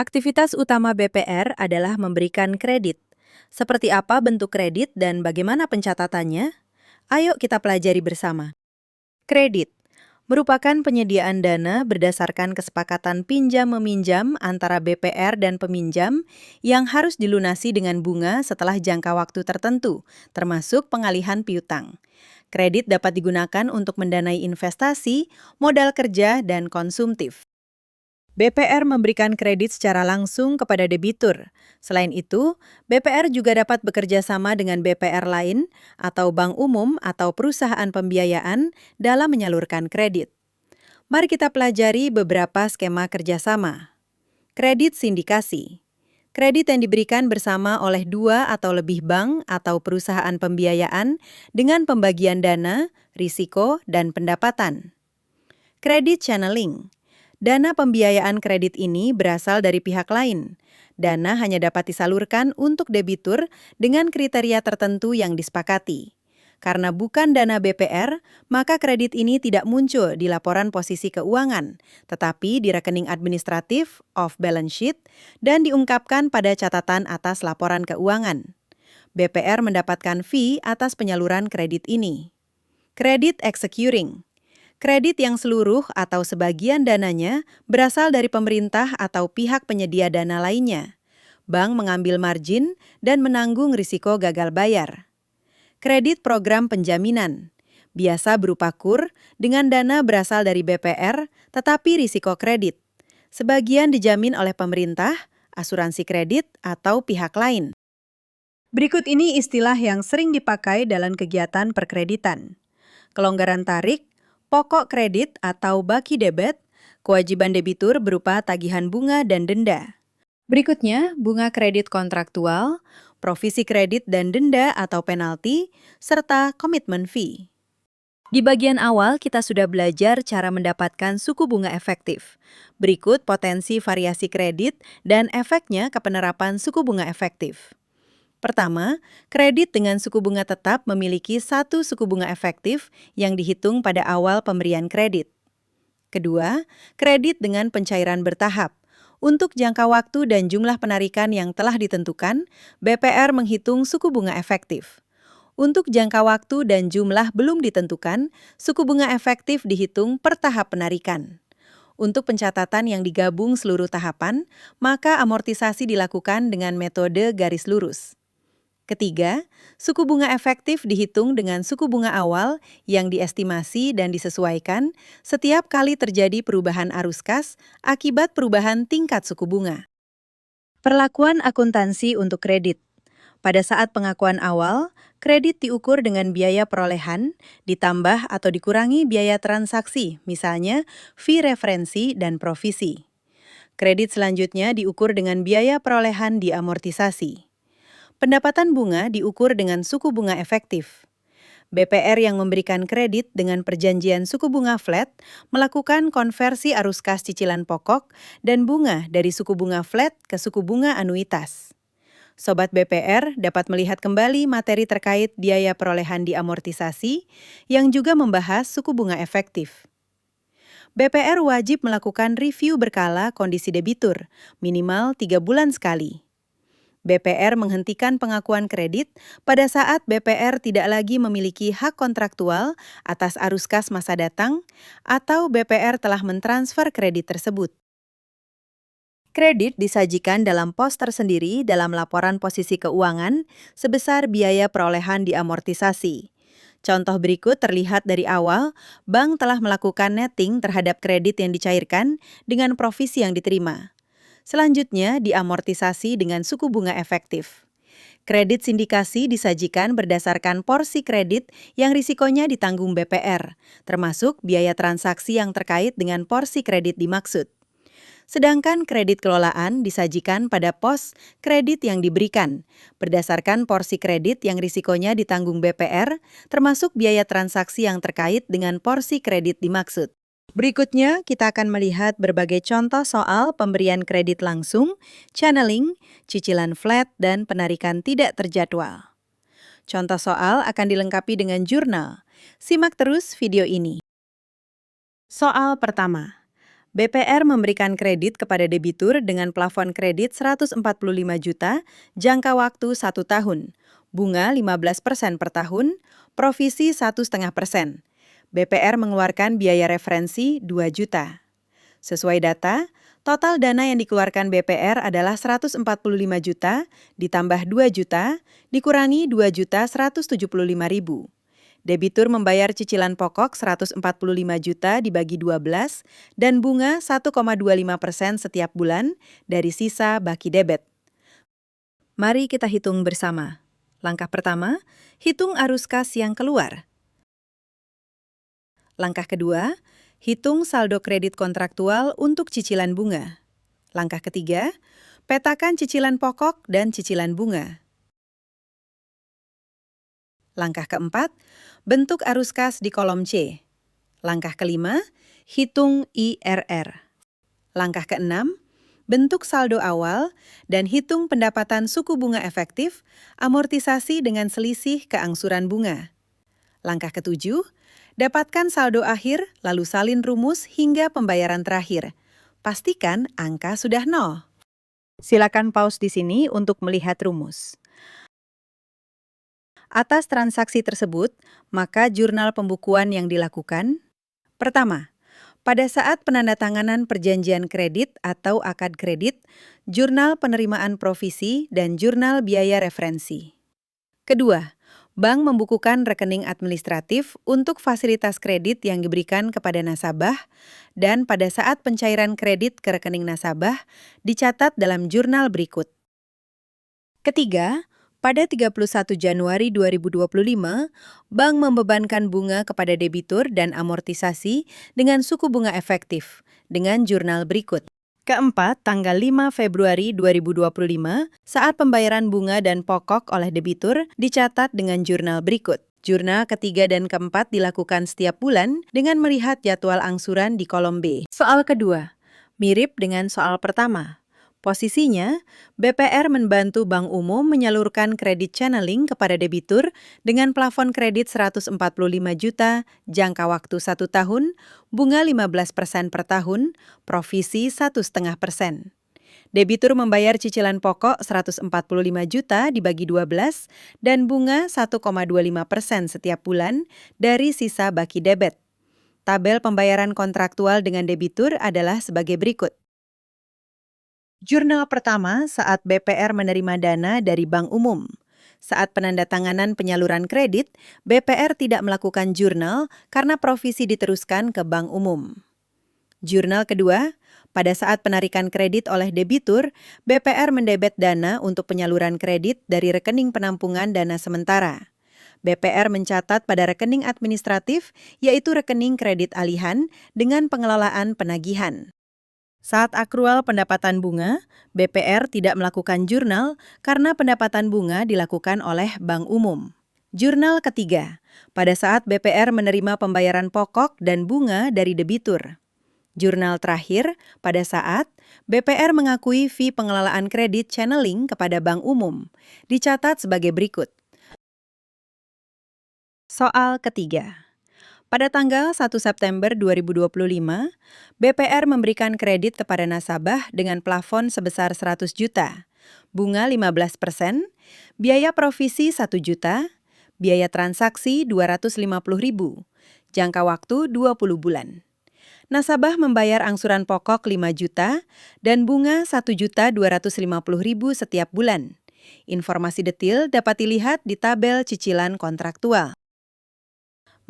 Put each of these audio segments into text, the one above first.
Aktivitas utama BPR adalah memberikan kredit. Seperti apa bentuk kredit dan bagaimana pencatatannya? Ayo kita pelajari bersama. Kredit merupakan penyediaan dana berdasarkan kesepakatan pinjam-meminjam antara BPR dan peminjam yang harus dilunasi dengan bunga setelah jangka waktu tertentu, termasuk pengalihan piutang. Kredit dapat digunakan untuk mendanai investasi, modal kerja, dan konsumtif. BPR memberikan kredit secara langsung kepada debitur. Selain itu, BPR juga dapat bekerja sama dengan BPR lain atau bank umum atau perusahaan pembiayaan dalam menyalurkan kredit. Mari kita pelajari beberapa skema kerjasama. Kredit sindikasi. Kredit yang diberikan bersama oleh dua atau lebih bank atau perusahaan pembiayaan dengan pembagian dana, risiko, dan pendapatan. Kredit channeling. Dana pembiayaan kredit ini berasal dari pihak lain. Dana hanya dapat disalurkan untuk debitur dengan kriteria tertentu yang disepakati. Karena bukan dana BPR, maka kredit ini tidak muncul di laporan posisi keuangan, tetapi di rekening administratif off balance sheet dan diungkapkan pada catatan atas laporan keuangan. BPR mendapatkan fee atas penyaluran kredit ini. Kredit executing. Kredit yang seluruh atau sebagian dananya berasal dari pemerintah atau pihak penyedia dana lainnya. Bank mengambil margin dan menanggung risiko gagal bayar. Kredit program penjaminan. Biasa berupa KUR dengan dana berasal dari BPR tetapi risiko kredit. Sebagian dijamin oleh pemerintah, asuransi kredit, atau pihak lain. Berikut ini istilah yang sering dipakai dalam kegiatan perkreditan. Kelonggaran tarik, pokok kredit atau baki debit, kewajiban debitur berupa tagihan bunga dan denda. Berikutnya, bunga kredit kontraktual, provisi kredit dan denda atau penalti, serta komitmen fee. Di bagian awal, kita sudah belajar cara mendapatkan suku bunga efektif. Berikut potensi variasi kredit dan efeknya ke penerapan suku bunga efektif. Pertama, kredit dengan suku bunga tetap memiliki satu suku bunga efektif yang dihitung pada awal pemberian kredit. Kedua, kredit dengan pencairan bertahap. Untuk jangka waktu dan jumlah penarikan yang telah ditentukan, BPR menghitung suku bunga efektif. Untuk jangka waktu dan jumlah belum ditentukan, suku bunga efektif dihitung per tahap penarikan. Untuk pencatatan yang digabung seluruh tahapan, maka amortisasi dilakukan dengan metode garis lurus. Ketiga, suku bunga efektif dihitung dengan suku bunga awal yang diestimasi dan disesuaikan setiap kali terjadi perubahan arus kas akibat perubahan tingkat suku bunga. Perlakuan akuntansi untuk kredit. Pada saat pengakuan awal, kredit diukur dengan biaya perolehan, ditambah atau dikurangi biaya transaksi, misalnya fee referensi dan provisi. Kredit selanjutnya diukur dengan biaya perolehan diamortisasi. Pendapatan bunga diukur dengan suku bunga efektif. BPR yang memberikan kredit dengan perjanjian suku bunga flat melakukan konversi arus kas cicilan pokok dan bunga dari suku bunga flat ke suku bunga anuitas. Sobat BPR dapat melihat kembali materi terkait biaya perolehan diamortisasi yang juga membahas suku bunga efektif. BPR wajib melakukan review berkala kondisi debitur, minimal 3 bulan sekali. BPR menghentikan pengakuan kredit pada saat BPR tidak lagi memiliki hak kontraktual atas arus kas masa datang atau BPR telah mentransfer kredit tersebut. Kredit disajikan dalam pos tersendiri dalam laporan posisi keuangan sebesar biaya perolehan diamortisasi. Contoh berikut terlihat dari awal, bank telah melakukan netting terhadap kredit yang dicairkan dengan provisi yang diterima. Selanjutnya, diamortisasi dengan suku bunga efektif. Kredit sindikasi disajikan berdasarkan porsi kredit yang risikonya ditanggung BPR, termasuk biaya transaksi yang terkait dengan porsi kredit dimaksud. Sedangkan kredit kelolaan disajikan pada pos kredit yang diberikan, berdasarkan porsi kredit yang risikonya ditanggung BPR, termasuk biaya transaksi yang terkait dengan porsi kredit dimaksud. Berikutnya, kita akan melihat berbagai contoh soal pemberian kredit langsung, channeling, cicilan flat, dan penarikan tidak terjadwal. Contoh soal akan dilengkapi dengan jurnal. Simak terus video ini. Soal pertama. BPR memberikan kredit kepada debitur dengan plafon kredit 145 juta, jangka waktu 1 tahun, bunga 15% per tahun, provisi 1,5%. BPR mengeluarkan biaya referensi 2 juta. Sesuai data, total dana yang dikeluarkan BPR adalah 145 juta, ditambah 2 juta, dikurangi 2.175.000. Debitur membayar cicilan pokok 145 juta dibagi 12 dan bunga 1,25% setiap bulan dari sisa baki debit. Mari kita hitung bersama. Langkah pertama, hitung arus kas yang keluar. Langkah kedua, hitung saldo kredit kontraktual untuk cicilan bunga. Langkah ketiga, petakan cicilan pokok dan cicilan bunga. Langkah keempat, bentuk arus kas di kolom C. Langkah kelima, hitung IRR. Langkah keenam, bentuk saldo awal dan hitung pendapatan suku bunga efektif, amortisasi dengan selisih keangsuran bunga. Langkah ketujuh, dapatkan saldo akhir lalu salin rumus hingga pembayaran terakhir. Pastikan angka sudah 0. Silakan pause di sini untuk melihat rumus. Atas transaksi tersebut, maka jurnal pembukuan yang dilakukan. Pertama, pada saat penandatanganan perjanjian kredit atau akad kredit, jurnal penerimaan provisi dan jurnal biaya referensi. Kedua, bank membukukan rekening administratif untuk fasilitas kredit yang diberikan kepada nasabah dan pada saat pencairan kredit ke rekening nasabah dicatat dalam jurnal berikut. Ketiga, pada 31 Januari 2025, bank membebankan bunga kepada debitur dan amortisasi dengan suku bunga efektif dengan jurnal berikut. Keempat, tanggal 5 Februari 2025, saat pembayaran bunga dan pokok oleh debitur dicatat dengan jurnal berikut. Jurnal ketiga dan keempat dilakukan setiap bulan dengan melihat jadwal angsuran di kolom B. Soal kedua, mirip dengan soal pertama. Posisinya, BPR membantu Bank Umum menyalurkan kredit channeling kepada debitur dengan plafon kredit 145 juta, jangka waktu 1 tahun, bunga 15% per tahun, provisi 1,5%. Debitur membayar cicilan pokok 145 juta dibagi 12 dan bunga 1,25% setiap bulan dari sisa baki debit. Tabel pembayaran kontraktual dengan debitur adalah sebagai berikut. Jurnal pertama saat BPR menerima dana dari Bank Umum. Saat penandatanganan penyaluran kredit, BPR tidak melakukan jurnal karena provisi diteruskan ke Bank Umum. Jurnal kedua, pada saat penarikan kredit oleh debitur, BPR mendebet dana untuk penyaluran kredit dari rekening penampungan dana sementara. BPR mencatat pada rekening administratif, yaitu rekening kredit alihan dengan pengelolaan penagihan. Saat akrual pendapatan bunga, BPR tidak melakukan jurnal karena pendapatan bunga dilakukan oleh Bank Umum. Jurnal ketiga, pada saat BPR menerima pembayaran pokok dan bunga dari debitur. Jurnal terakhir, pada saat BPR mengakui fee pengelolaan kredit channeling kepada Bank Umum, dicatat sebagai berikut. Soal ketiga. Pada tanggal 1 September 2025, BPR memberikan kredit kepada nasabah dengan plafon sebesar 100 juta, bunga 15%, biaya provisi 1 juta, biaya transaksi 250.000, jangka waktu 20 bulan. Nasabah membayar angsuran pokok 5 juta dan bunga 1.250.000 setiap bulan. Informasi detail dapat dilihat di tabel cicilan kontraktual.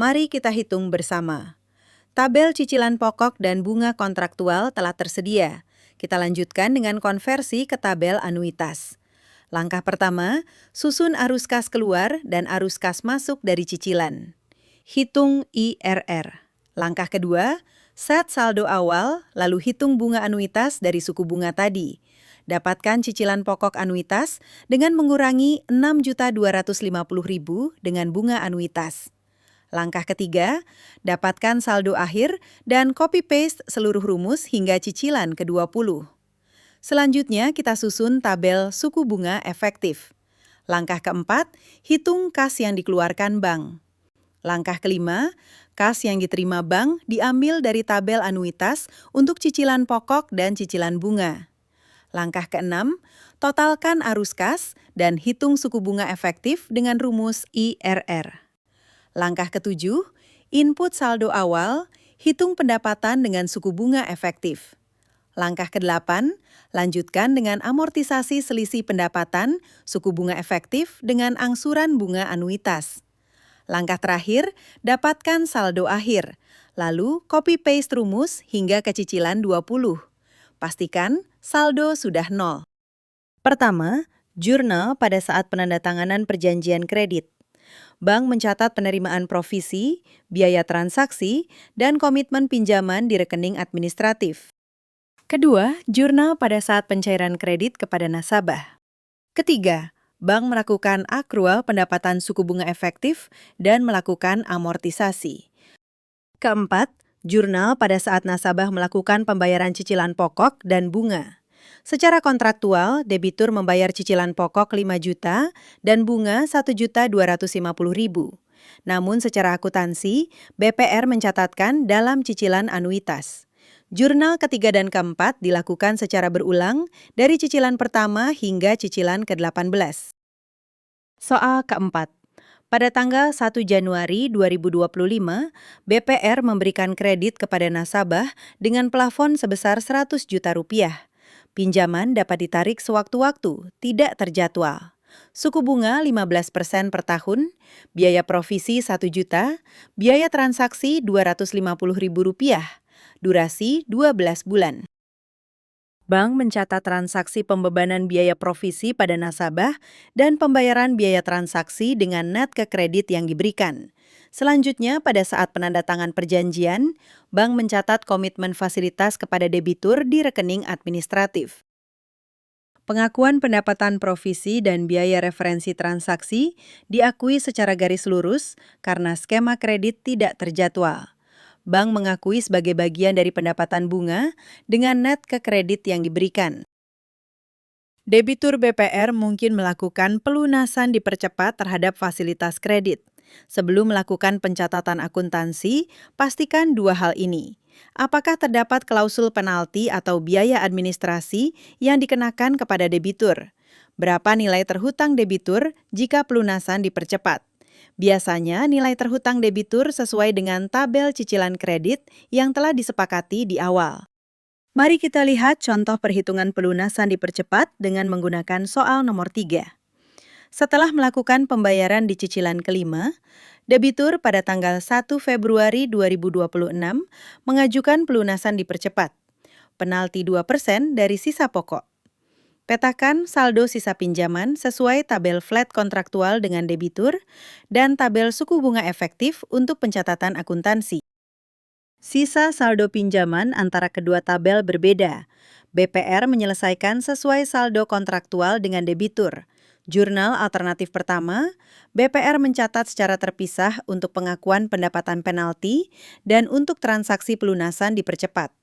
Mari kita hitung bersama. Tabel cicilan pokok dan bunga kontraktual telah tersedia. Kita lanjutkan dengan konversi ke tabel anuitas. Langkah pertama, susun arus kas keluar dan arus kas masuk dari cicilan. Hitung IRR. Langkah kedua, set saldo awal, lalu hitung bunga anuitas dari suku bunga tadi. Dapatkan cicilan pokok anuitas dengan mengurangi 6.250.000 dengan bunga anuitas. Langkah ketiga, dapatkan saldo akhir dan copy-paste seluruh rumus hingga cicilan ke-20. Selanjutnya, kita susun tabel suku bunga efektif. Langkah keempat, hitung kas yang dikeluarkan bank. Langkah kelima, Kas yang diterima bank diambil dari tabel anuitas untuk cicilan pokok dan cicilan bunga. Langkah keenam, totalkan arus kas dan hitung suku bunga efektif dengan rumus IRR. Langkah ketujuh, input saldo awal, hitung pendapatan dengan suku bunga efektif. Langkah ke-8, lanjutkan dengan amortisasi selisih pendapatan, suku bunga efektif dengan angsuran bunga anuitas. Langkah terakhir, dapatkan saldo akhir. Lalu, copy-paste rumus hingga ke cicilan 20. Pastikan saldo sudah 0. Pertama, jurnal pada saat penandatanganan perjanjian kredit. Bank mencatat penerimaan provisi, biaya transaksi, dan komitmen pinjaman di rekening administratif. Kedua, jurnal pada saat pencairan kredit kepada nasabah. Ketiga, bank melakukan akrual pendapatan suku bunga efektif dan melakukan amortisasi. Keempat, jurnal pada saat nasabah melakukan pembayaran cicilan pokok dan bunga. Secara kontraktual, debitur membayar cicilan pokok 5 juta dan bunga 1.250.000. Namun secara akuntansi, BPR mencatatkan dalam cicilan anuitas. Jurnal ketiga dan keempat dilakukan secara berulang dari cicilan pertama hingga cicilan ke-18. Soal keempat. Pada tanggal 1 Januari 2025, BPR memberikan kredit kepada nasabah dengan plafon sebesar 100 juta rupiah. Pinjaman dapat ditarik sewaktu-waktu, tidak terjadwal. Suku bunga 15% per tahun, biaya provisi 1 juta, biaya transaksi Rp250.000. Durasi 12 bulan. Bank mencatat transaksi pembebanan biaya provisi pada nasabah dan pembayaran biaya transaksi dengan net ke kredit yang diberikan. Selanjutnya, pada saat penandatangan perjanjian, bank mencatat komitmen fasilitas kepada debitur di rekening administratif. Pengakuan pendapatan provisi dan biaya referensi transaksi diakui secara garis lurus karena skema kredit tidak terjadwal. Bank mengakui sebagai bagian dari pendapatan bunga dengan net ke kredit yang diberikan. Debitur BPR mungkin melakukan pelunasan dipercepat terhadap fasilitas kredit. Sebelum melakukan pencatatan akuntansi, pastikan dua hal ini. Apakah terdapat klausul penalti atau biaya administrasi yang dikenakan kepada debitur? Berapa nilai terhutang debitur jika pelunasan dipercepat? Biasanya nilai terhutang debitur sesuai dengan tabel cicilan kredit yang telah disepakati di awal. Mari kita lihat contoh perhitungan pelunasan dipercepat dengan menggunakan soal nomor 3. Setelah melakukan pembayaran di cicilan kelima, debitur pada tanggal 1 Februari 2026 mengajukan pelunasan dipercepat. Penalti 2% dari sisa pokok. Petakan saldo sisa pinjaman sesuai tabel flat kontraktual dengan debitur dan tabel suku bunga efektif untuk pencatatan akuntansi. Sisa saldo pinjaman antara kedua tabel berbeda. BPR menyelesaikan sesuai saldo kontraktual dengan debitur. Jurnal alternatif pertama, BPR mencatat secara terpisah untuk pengakuan pendapatan penalti dan untuk transaksi pelunasan dipercepat.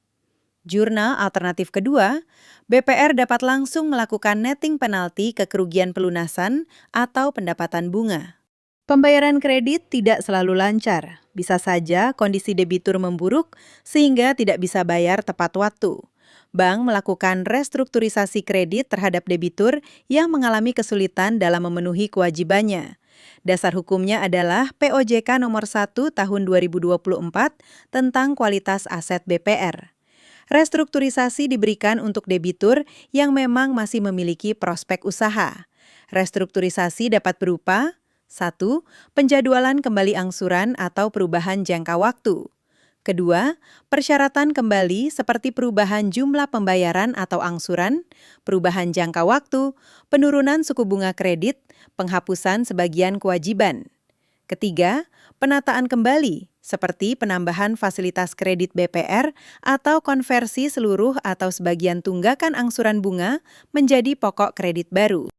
Jurnal alternatif kedua, BPR dapat langsung melakukan netting penalti ke kerugian pelunasan atau pendapatan bunga. Pembayaran kredit tidak selalu lancar. Bisa saja kondisi debitur memburuk sehingga tidak bisa bayar tepat waktu. Bank melakukan restrukturisasi kredit terhadap debitur yang mengalami kesulitan dalam memenuhi kewajibannya. Dasar hukumnya adalah POJK nomor 1 tahun 2024 tentang kualitas aset BPR. Restrukturisasi diberikan untuk debitur yang memang masih memiliki prospek usaha. Restrukturisasi dapat berupa 1. Penjadwalan kembali angsuran atau perubahan jangka waktu. Kedua, persyaratan kembali seperti perubahan jumlah pembayaran atau angsuran, perubahan jangka waktu, penurunan suku bunga kredit, penghapusan sebagian kewajiban. Ketiga, penataan kembali, seperti penambahan fasilitas kredit BPR atau konversi seluruh atau sebagian tunggakan angsuran bunga menjadi pokok kredit baru.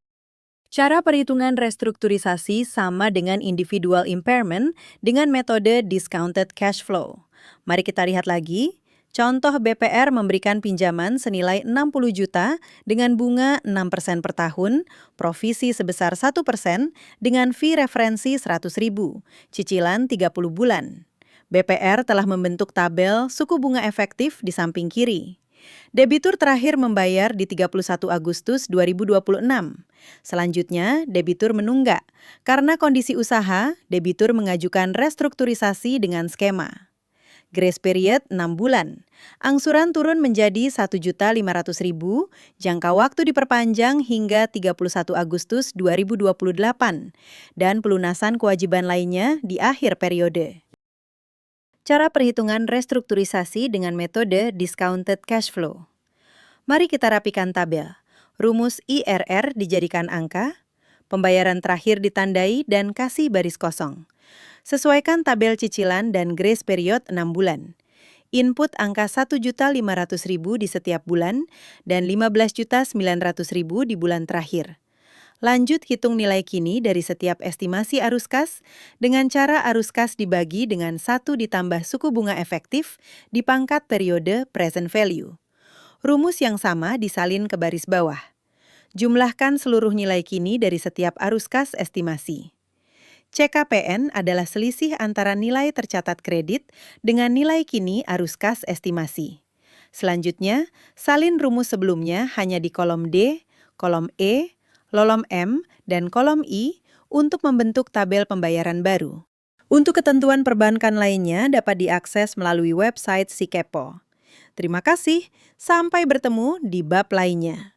Cara perhitungan restrukturisasi sama dengan individual impairment dengan metode discounted cash flow. Mari kita lihat lagi. Contoh BPR memberikan pinjaman senilai 60 juta dengan bunga 6% per tahun, provisi sebesar 1% dengan fee referensi 100.000, cicilan 30 bulan. BPR telah membentuk tabel suku bunga efektif di samping kiri. Debitur terakhir membayar di 31 Agustus 2026. Selanjutnya, debitur menunggak. Karena kondisi usaha, debitur mengajukan restrukturisasi dengan skema. Grace period 6 bulan. Angsuran turun menjadi 1.500.000, jangka waktu diperpanjang hingga 31 Agustus 2028, dan pelunasan kewajiban lainnya di akhir periode. Cara perhitungan restrukturisasi dengan metode discounted cash flow. Mari kita rapikan tabel. Rumus IRR dijadikan angka, pembayaran terakhir ditandai dan kasih baris kosong. Sesuaikan tabel cicilan dan grace period 6 bulan. Input angka 1.500.000 di setiap bulan dan 15.900.000 di bulan terakhir. Lanjut hitung nilai kini dari setiap estimasi arus kas dengan cara arus kas dibagi dengan 1 ditambah suku bunga efektif di pangkat periode present value. Rumus yang sama disalin ke baris bawah. Jumlahkan seluruh nilai kini dari setiap arus kas estimasi. CKPN adalah selisih antara nilai tercatat kredit dengan nilai kini arus kas estimasi. Selanjutnya, salin rumus sebelumnya hanya di kolom D, kolom E, kolom M, dan kolom I untuk membentuk tabel pembayaran baru. Untuk ketentuan perbankan lainnya dapat diakses melalui website SiKepo. Terima kasih, sampai bertemu di bab lainnya.